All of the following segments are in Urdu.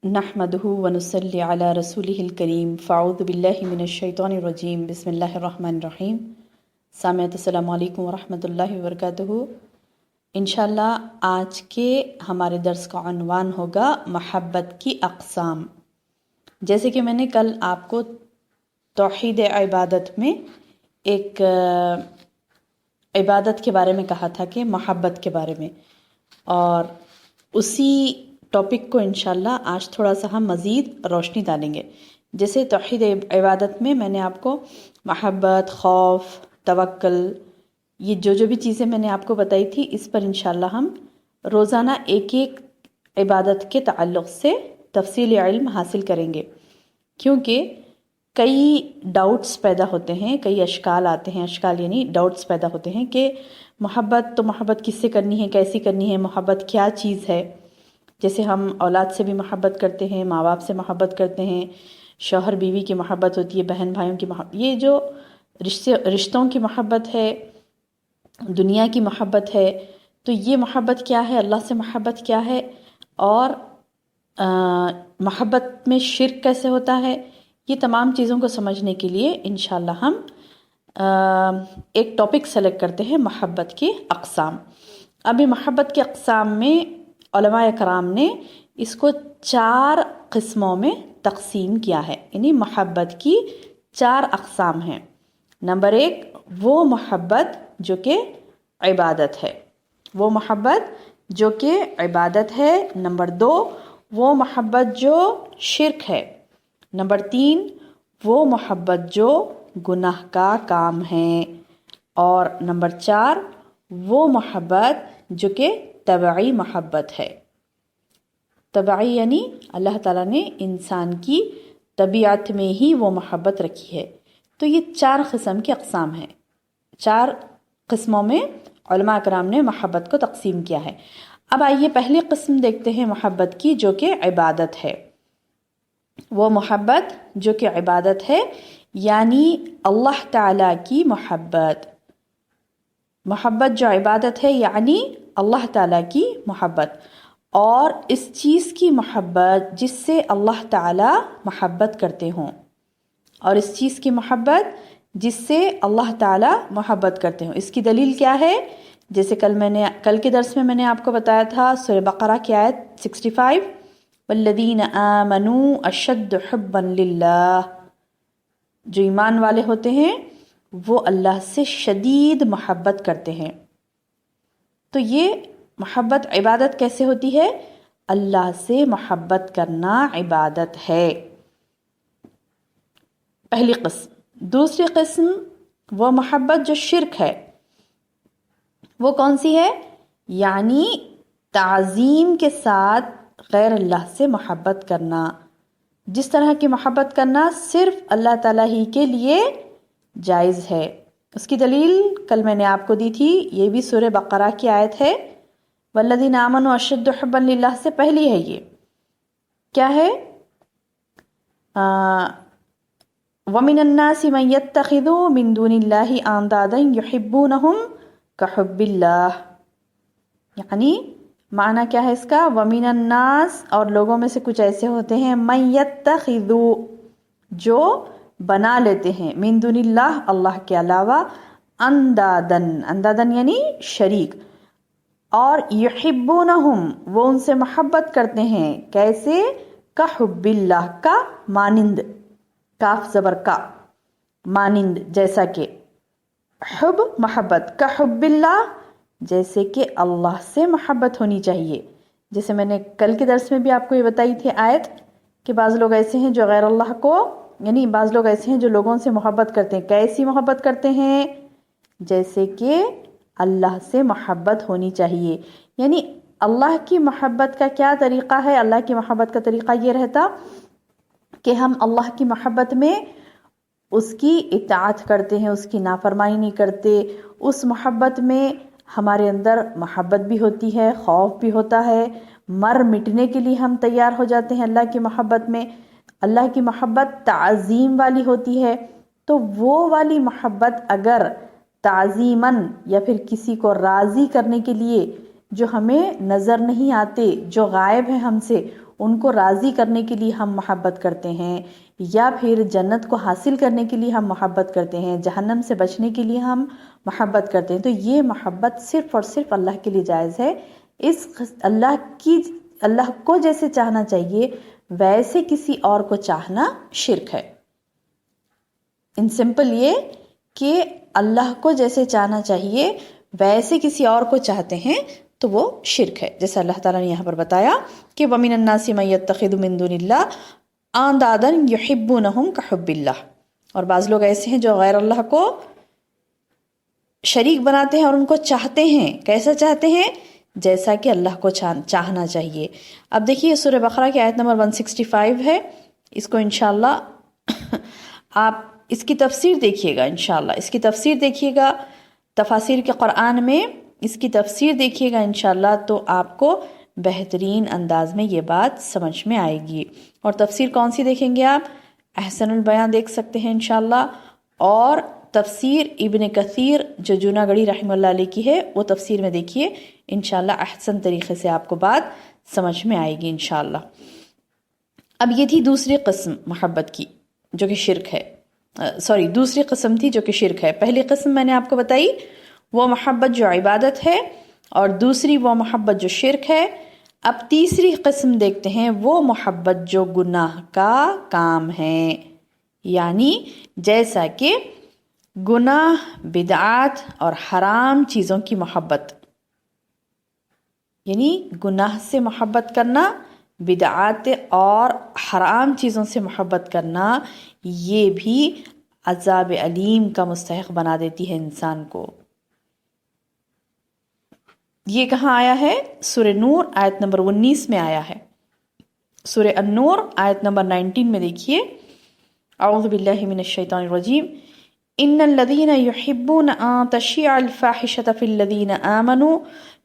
نحمده ونصلي على رسوله الكريم فاعوذ بالله من الشیطان الرجیم بسم اللہ الرحمن الرحیم۔ سامعین السلام علیکم ورحمۃ اللہ وبرکاتہ۔ انشاءاللہ آج کے ہمارے درس کا عنوان ہوگا محبت کی اقسام۔ جیسے کہ میں نے کل آپ کو توحید عبادت میں ایک عبادت کے بارے میں کہا تھا کہ محبت کے بارے میں، اور اسی ٹاپک کو انشاءاللہ آج تھوڑا سا ہم مزید روشنی ڈالیں گے۔ جیسے توحید عبادت میں نے آپ کو محبت، خوف، توکل، یہ جو بھی چیزیں میں نے آپ کو بتائی تھی، اس پر انشاءاللہ ہم روزانہ ایک ایک عبادت کے تعلق سے تفصیل علم حاصل کریں گے، کیونکہ کئی ڈاؤٹس پیدا ہوتے ہیں، کئی اشکال آتے ہیں، اشکال یعنی ڈاؤٹس پیدا ہوتے ہیں کہ محبت کس سے کرنی ہے، کیسی کرنی ہے، محبت کیا چیز ہے۔ جیسے ہم اولاد سے بھی محبت کرتے ہیں، ماں باپ سے محبت کرتے ہیں، شوہر بیوی کی محبت ہوتی ہے، بہن بھائیوں کی محبت، یہ جو رشتوں کی محبت ہے، دنیا کی محبت ہے، تو یہ محبت کیا ہے، اللہ سے محبت کیا ہے، اور محبت میں شرک کیسے ہوتا ہے، یہ تمام چیزوں کو سمجھنے کے لیے انشاءاللہ ہم ایک ٹاپک سلیکٹ کرتے ہیں، محبت کی اقسام۔ ابھی محبت کے اقسام میں علماء کرام نے اس کو 4 قسموں میں تقسیم کیا ہے، یعنی محبت کی 4 اقسام ہیں۔ نمبر 1 وہ محبت جو کہ عبادت ہے، وہ محبت جو کہ عبادت ہے۔ نمبر 2 وہ محبت جو شرک ہے۔ نمبر 3 وہ محبت جو گناہ کا کام ہے۔ اور نمبر 4 وہ محبت جو کہ طبعی محبت ہے۔ طبعی یعنی اللہ تعالیٰ نے انسان کی طبیعت میں ہی وہ محبت رکھی ہے۔ تو یہ 4 قسم کی اقسام ہیں، 4 قسموں میں علماء کرام نے محبت کو تقسیم کیا ہے۔ اب آئیے پہلی قسم دیکھتے ہیں محبت کی جو کہ عبادت ہے۔ وہ محبت جو کہ عبادت ہے یعنی اللہ تعالیٰ کی محبت۔ محبت جو عبادت ہے یعنی اللہ تعالیٰ کی محبت، اور اس چیز کی محبت جس سے اللہ تعالیٰ محبت کرتے ہوں، اور اس چیز کی محبت جس سے اللہ تعالیٰ محبت کرتے ہوں۔ اس کی دلیل کیا ہے؟ جیسے کل کے درس میں نے آپ کو بتایا تھا، سورہ بقرہ کی آیت 65، والذین آمنوا اشد حبا للہ، جو ایمان والے ہوتے ہیں وہ اللہ سے شدید محبت کرتے ہیں۔ تو یہ محبت عبادت کیسے ہوتی ہے؟ اللہ سے محبت کرنا عبادت ہے، پہلی قسم۔ دوسری قسم وہ محبت جو شرک ہے، وہ کون سی ہے؟ یعنی تعظیم کے ساتھ غیر اللہ سے محبت کرنا، جس طرح کی محبت کرنا صرف اللہ تعالیٰ ہی کے لیے جائز ہے۔ اس کی دلیل کل میں نے آپ کو دی تھی، یہ بھی سورہ بقرہ کی آیت ہے، والذین آمنوا اشد حبا للہ سے پہلی ہے۔ یہ کیا ہے؟ وَمِنَ النَّاسِ مَن يَتَّخِذُ مِن دُونِ اللَّهِ أَندَادًا يُحِبُّونَهُمْ كَحُبِّ اللَّهِ، یعنی معنی کیا ہے اس کا؟ وَمِنَ النَّاسِ، اور لوگوں میں سے کچھ ایسے ہوتے ہیں، مَن يَتَّخِذُ، جو بنا لیتے ہیں، من دون اللہ، اللہ کے علاوہ، اندادن یعنی شریک، اور یحبونہم، وہ ان سے محبت کرتے ہیں، کیسے؟ کحب اللہ، کا مانند، کاف زبر کا، مانند جیسا کہ، حب محبت، کحب اللہ جیسے کہ اللہ سے محبت ہونی چاہیے۔ جیسے میں نے کل کے درس میں بھی آپ کو یہ بتائی تھی آیت کہ بعض لوگ ایسے ہیں جو غیر اللہ کو، یعنی بعض لوگ ایسے ہیں جو لوگوں سے محبت کرتے ہیں، کیسی محبت کرتے ہیں؟ جیسے کہ اللہ سے محبت ہونی چاہیے۔ یعنی اللہ کی محبت کا کیا طریقہ ہے؟ اللہ کی محبت کا طریقہ یہ رہتا کہ ہم اللہ کی محبت میں اس کی اطاعت کرتے ہیں، اس کی نافرمانی نہیں کرتے۔ اس محبت میں ہمارے اندر محبت بھی ہوتی ہے، خوف بھی ہوتا ہے، مر مٹنے کے لیے ہم تیار ہو جاتے ہیں اللہ کی محبت میں۔ اللہ کی محبت تعظیم والی ہوتی ہے، تو وہ والی محبت اگر تعظیماً یا پھر کسی کو راضی کرنے کے لیے جو ہمیں نظر نہیں آتے، جو غائب ہیں ہم سے، ان کو راضی کرنے کے لیے ہم محبت کرتے ہیں، یا پھر جنت کو حاصل کرنے کے لیے ہم محبت کرتے ہیں، جہنم سے بچنے کے لیے ہم محبت کرتے ہیں، تو یہ محبت صرف اور صرف اللہ کے لیے جائز ہے۔ اللہ کو جیسے چاہنا چاہیے ویسے کسی اور کو چاہنا شرک ہے۔ ان سمپل یہ کہ اللہ کو جیسے چاہنا چاہیے ویسے کسی اور کو چاہتے ہیں تو وہ شرک ہے، جیسے اللہ تعالیٰ نے یہاں پر بتایا کہ وَمِنَ النَّاسِ مَن يَتَّخِذُ مِن دُونِ اللَّهِ أَندَادًا يُحِبُّونَهُمْ كَحُبِّ اللَّهِ، اور بعض لوگ ایسے ہیں جو غیر اللہ کو شریک بناتے ہیں اور ان کو چاہتے ہیں، کیسا چاہتے ہیں؟ جیسا کہ اللہ کو چاہنا چاہیے۔ اب دیکھیے سورہ بقرہ کی آیت نمبر 165 ہے، اس کو انشاءاللہ آپ اس کی تفسیر دیکھیے گا، انشاءاللہ اس کی تفسیر دیکھیے گا، تفاسیر کے قرآن میں اس کی تفسیر دیکھیے گا انشاءاللہ، تو آپ کو بہترین انداز میں یہ بات سمجھ میں آئے گی۔ اور تفسیر کون سی دیکھیں گے آپ؟ احسن البیان دیکھ سکتے ہیں انشاءاللہ، اور تفسیر ابن کثیر جو جوناگڑھی رحمہ اللہ علیہ کی ہے وہ تفسیر میں دیکھیے، انشاءاللہ احسن طریقے سے آپ کو بات سمجھ میں آئے گی انشاءاللہ۔ اب یہ تھی دوسری قسم محبت کی جو کہ شرک ہے، دوسری قسم تھی جو کہ شرک ہے۔ پہلی قسم میں نے آپ کو بتائی وہ محبت جو عبادت ہے، اور دوسری وہ محبت جو شرک ہے۔ اب تیسری قسم دیکھتے ہیں، وہ محبت جو گناہ کا کام ہے، یعنی جیسا کہ گناہ، بدعات اور حرام چیزوں کی محبت، یعنی گناہ سے محبت کرنا، بدعات اور حرام چیزوں سے محبت کرنا، یہ بھی عذاب علیم کا مستحق بنا دیتی ہے انسان کو۔ یہ کہاں آیا ہے؟ سورہ نور آیت نمبر 19 میں آیا ہے۔ سورہ النور آیت نمبر 19 میں دیکھیے، اعوذ باللہ من الشیطان الرجیم، ان الذین یحبون ان تشیع الفاحشۃ فی الذین آمنوا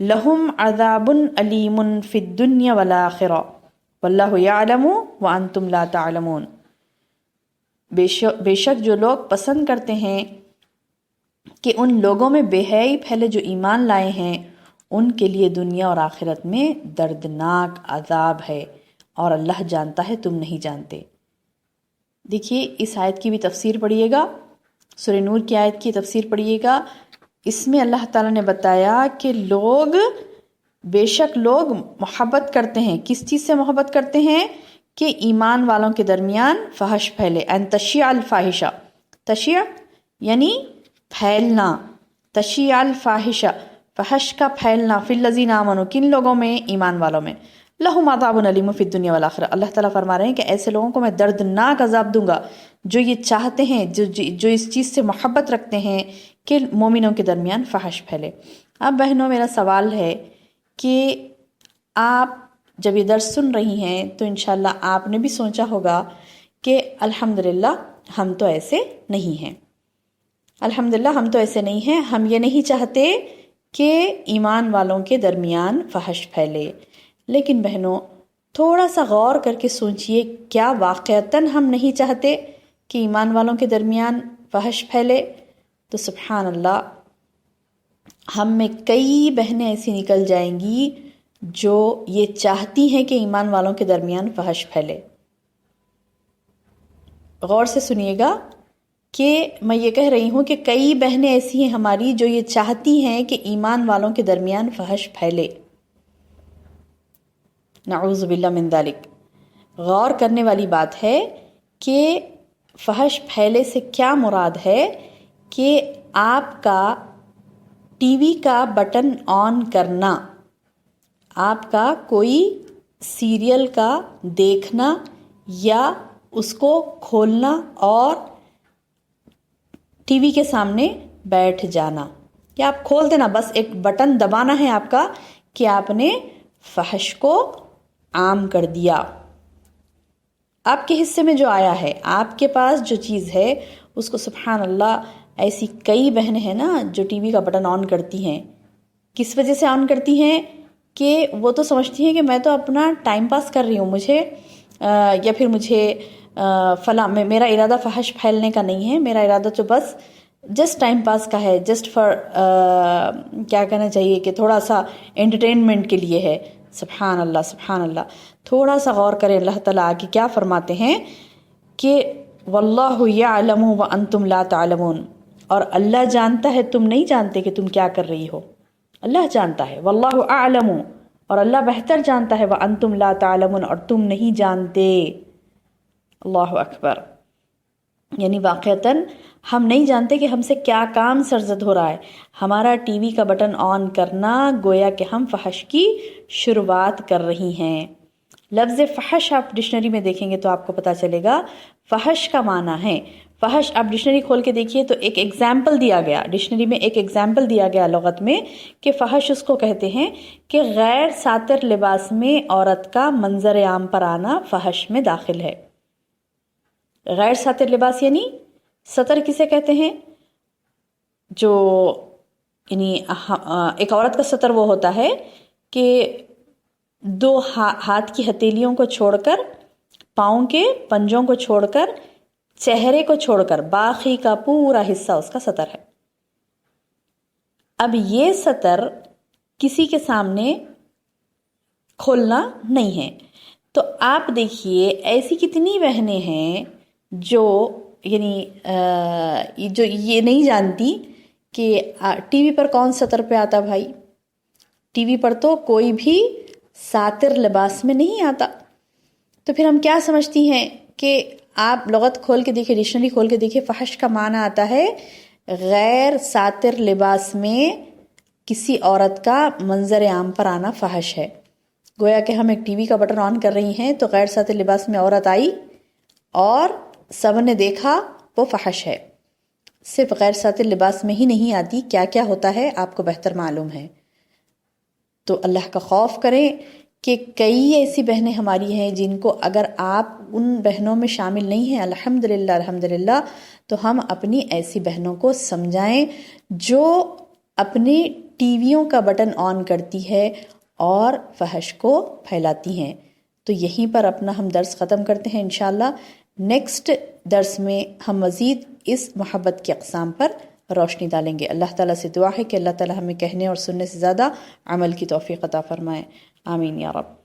لہم عذاب علیم فی الدنیا والآخرہ واللہ یعلم وانتم لا تعلمون۔ بے شک جو لوگ پسند کرتے ہیں کہ ان لوگوں میں بے حیائی پھیلے جو ایمان لائے ہیں، ان کے لیے دنیا اور آخرت میں دردناک عذاب ہے، اور اللہ جانتا ہے تم نہیں جانتے۔ دیکھیے اس آیت کی بھی تفسیر پڑھیے گا، سورہ نور کی آیت کی تفسیر پڑھیے گا۔ اس میں اللہ تعالیٰ نے بتایا کہ بے شک لوگ محبت کرتے ہیں، کس چیز سے محبت کرتے ہیں؟ کہ ایمان والوں کے درمیان فحش پھیلے، ان تشیع الفاحشہ، تشیع یعنی پھیلنا، تشیع الفاحشہ فحش کا پھیلنا، فی الذین آمنوا کن لوگوں میں؟ ایمان والوں میں، لہم عذاب علیم فی الدنیا والآخرہ، اللہ تعالیٰ فرما رہے ہیں کہ ایسے لوگوں کو میں دردناک عذاب دوں گا جو یہ چاہتے ہیں، جو اس چیز سے محبت رکھتے ہیں کہ مومنوں کے درمیان فحش پھیلے۔ اب بہنوں میرا سوال ہے کہ آپ جب یہ درس سن رہی ہیں تو انشاءاللہ آپ نے بھی سوچا ہوگا کہ الحمدللہ ہم تو ایسے نہیں ہیں، الحمدللہ ہم تو ایسے نہیں ہیں، ہم یہ نہیں چاہتے کہ ایمان والوں کے درمیان فحش پھیلے۔ لیکن بہنوں تھوڑا سا غور کر کے سوچئے، کیا واقعتاً ہم نہیں چاہتے کہ ایمان والوں کے درمیان فحش پھیلے؟ تو سبحان اللہ، ہم میں کئی بہنیں ایسی نکل جائیں گی جو یہ چاہتی ہیں کہ ایمان والوں کے درمیان فحش پھیلے۔ غور سے سنیے گا کہ میں یہ کہہ رہی ہوں کہ کئی بہنیں ایسی ہیں ہماری جو یہ چاہتی ہیں کہ ایمان والوں کے درمیان فحش پھیلے، نعوذ باللہ من ذالک۔ غور کرنے والی بات ہے کہ فحش پھیلے سے کیا مراد ہے؟ کہ آپ کا ٹی وی کا بٹن آن کرنا، آپ کا کوئی سیریل کا دیکھنا یا اس کو کھولنا اور ٹی وی کے سامنے بیٹھ جانا، یا آپ کھول دینا، بس ایک بٹن دبانا ہے آپ کا کہ آپ نے فحش کو عام کر دیا۔ آپ کے حصے میں جو آیا ہے، آپ کے پاس جو چیز ہے اس کو سبحان اللہ، ایسی کئی بہنیں ہیں نا جو ٹی وی کا بٹن آن کرتی ہیں، کس وجہ سے آن کرتی ہیں؟ کہ وہ تو سمجھتی ہیں کہ میں تو اپنا ٹائم پاس کر رہی ہوں، مجھے یا پھر مجھے فلاں، میرا ارادہ فحش پھیلنے کا نہیں ہے، میرا ارادہ تو بس جسٹ ٹائم پاس کا ہے، جسٹ فار کیا کہنا چاہیے کہ تھوڑا سا انٹرٹینمنٹ کے لیے ہے، سبحان اللہ سبحان اللہ. تھوڑا سا غور کریں اللہ تعالیٰ آگے کیا فرماتے ہیں کہ واللہ یعلم وانتم لا تعلمون، اور اللہ جانتا ہے تم نہیں جانتے کہ تم کیا کر رہی ہو. اللہ جانتا ہے، واللہ اعلم، اور اللہ بہتر جانتا ہے، وانتم لا تعلمون، اور تم نہیں جانتے. اللہ اکبر. یعنی واقعتاً ہم نہیں جانتے کہ ہم سے کیا کام سرزد ہو رہا ہے. ہمارا ٹی وی کا بٹن آن کرنا گویا کہ ہم فحش کی شروعات کر رہی ہیں. لفظ فحش آپ ڈکشنری میں دیکھیں گے تو آپ کو پتہ چلے گا فحش کا معنی ہے. فحش آپ ڈکشنری کھول کے دیکھیے تو ایک ایگزامپل دیا گیا، ڈکشنری میں ایک ایگزامپل دیا گیا لغت میں کہ فحش اس کو کہتے ہیں کہ غیر ساتر لباس میں عورت کا منظر عام پر آنا فحش میں داخل ہے. غیر ساتر لباس یعنی ستر کسے کہتے ہیں؟ جو یعنی ایک عورت کا ستر وہ ہوتا ہے کہ دو ہاتھ کی ہتھیلیوں کو چھوڑ کر، پاؤں کے پنجوں کو چھوڑ کر، چہرے کو چھوڑ کر باقی کا پورا حصہ اس کا ستر ہے. اب یہ ستر کسی کے سامنے کھولنا نہیں ہے. تو آپ دیکھیے ایسی کتنی بہنیں ہیں جو یعنی جو یہ نہیں جانتی کہ ٹی وی پر کون ستر پہ آتا. بھائی ٹی وی پر تو کوئی بھی ساتر لباس میں نہیں آتا. تو پھر ہم کیا سمجھتی ہیں کہ آپ لغت کھول کے دیکھیں، ڈکشنری کھول کے دیکھیں، فحش کا معنی آتا ہے غیر ساتر لباس میں کسی عورت کا منظر عام پر آنا فحش ہے. گویا کہ ہم ایک ٹی وی کا بٹن آن کر رہی ہیں تو غیر ساتر لباس میں عورت آئی اور سب نے دیکھا، وہ فحش ہے. صرف غیر ساتر لباس میں ہی نہیں آتی، کیا کیا ہوتا ہے آپ کو بہتر معلوم ہے. تو اللہ کا خوف کریں کہ کئی ایسی بہنیں ہماری ہیں جن کو اگر آپ ان بہنوں میں شامل نہیں ہیں، الحمدللہ الحمدللہ، تو ہم اپنی ایسی بہنوں کو سمجھائیں جو اپنے ٹی ویوں کا بٹن آن کرتی ہے اور فحش کو پھیلاتی ہیں. تو یہیں پر اپنا ہم درس ختم کرتے ہیں. انشاءاللہ نیکسٹ درس میں ہم مزید اس محبت کی اقسام پر روشنی ڈالیں گے. اللہ تعالیٰ سے دعا ہے کہ اللہ تعالیٰ ہمیں کہنے اور سننے سے زیادہ عمل کی توفیق عطا فرمائے. آمین یا رب.